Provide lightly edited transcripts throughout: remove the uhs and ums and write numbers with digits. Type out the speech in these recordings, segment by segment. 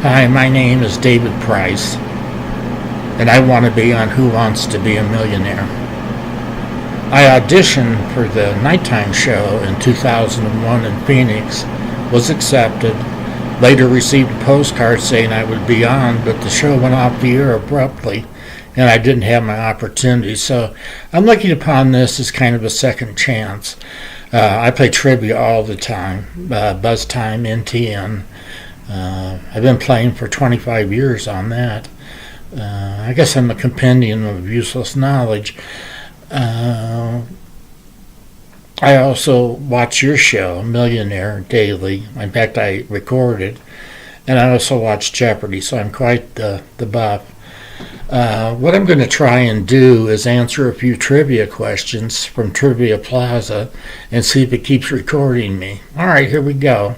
Hi, my name is David Price, and I want to be on Who Wants to Be a Millionaire. I auditioned for the nighttime show in 2001 in Phoenix, was accepted, later received a postcard saying I would be on, but the show went off the air abruptly, and I didn't have my opportunity. So I'm looking upon this as kind of a second chance. I play trivia all the time, Buzz Time, NTN. I've been playing for 25 years on that. I guess I'm a compendium of useless knowledge. I also watch your show, Millionaire, daily. In fact, I record it. And I also watch Jeopardy, so I'm quite the buff. What I'm going to try and do is answer a few trivia questions from Trivia Plaza and see if it keeps recording me. All right, here we go.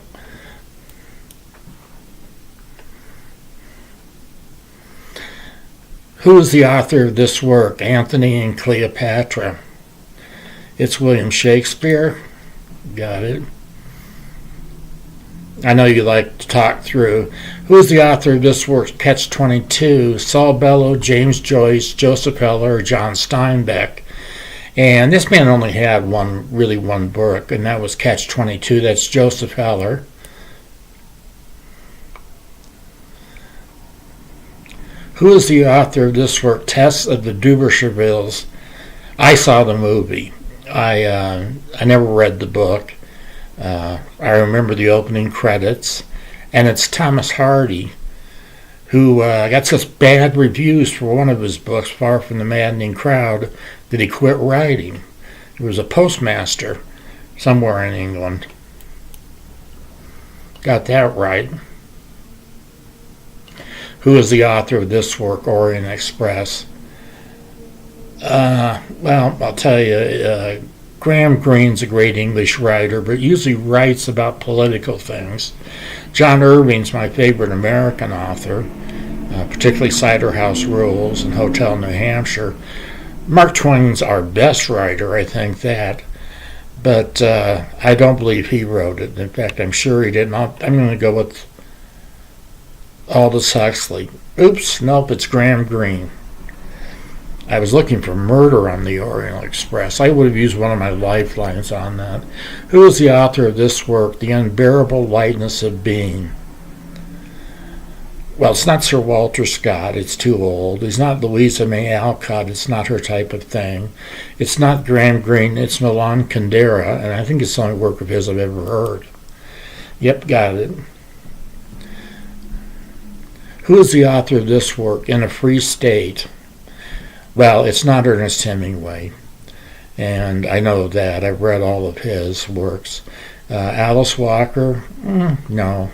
Who is the author of this work, Antony and Cleopatra? It's William Shakespeare. Got it. I know you like to talk through. Who is the author of this work, Catch-22? Saul Bellow, James Joyce, Joseph Heller, or John Steinbeck? And this man only had one book, and that was Catch-22. That's Joseph Heller. Who is the author of this work, Test of the Duberchavilles? I saw the movie. I never read the book. I remember the opening credits, and it's Thomas Hardy, who got such bad reviews for one of his books, Far from the Maddening Crowd, that he quit writing. He was a postmaster somewhere in England. Got that right. Who is the author of this work, Orient Express? Well, I'll tell you, Graham Greene's a great English writer, but usually writes about political things. John Irving's my favorite American author, particularly Cider House Rules and Hotel New Hampshire. Mark Twain's our best writer, I think that. But I don't believe he wrote it. In fact, I'm sure he didn't. I'm going to go with Aldous Huxley. Oops, nope, it's Graham Greene. I was looking for Murder on the Orient Express. I would have used one of my lifelines on that. Who is the author of this work, The Unbearable Lightness of Being? Well, it's not Sir Walter Scott. It's too old. He's not Louisa May Alcott. It's not her type of thing. It's not Graham Greene. It's Milan Kundera, and I think it's the only work of his I've ever heard. Yep, got it. Who is the author of this work, In a Free State? Well, it's not Ernest Hemingway, and I know that. I've read all of his works. Alice Walker? No.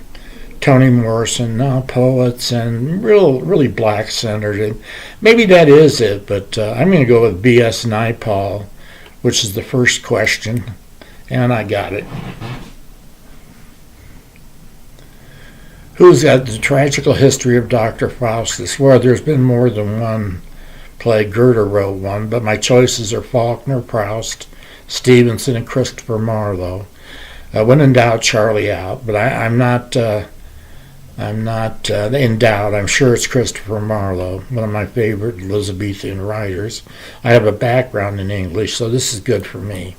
Toni Morrison? No. Poets and really black-centered. Maybe that is it, but I'm going to go with B.S. Naipaul, which is the first question, and I got it. Who's got The Tragical History of Dr. Faustus? Well, there's been more than one play. Goethe wrote one, but my choices are Faulkner, Proust, Stevenson, and Christopher Marlowe. When in doubt, Charlie out, but I'm not in doubt. I'm sure it's Christopher Marlowe, one of my favorite Elizabethan writers. I have a background in English, so this is good for me.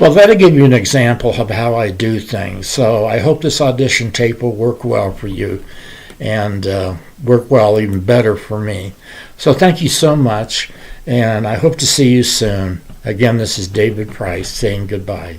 Well, that'll give you an example of how I do things. So I hope this audition tape will work well for you and work well even better for me. So thank you so much, and I hope to see you soon. Again, this is David Price saying goodbye.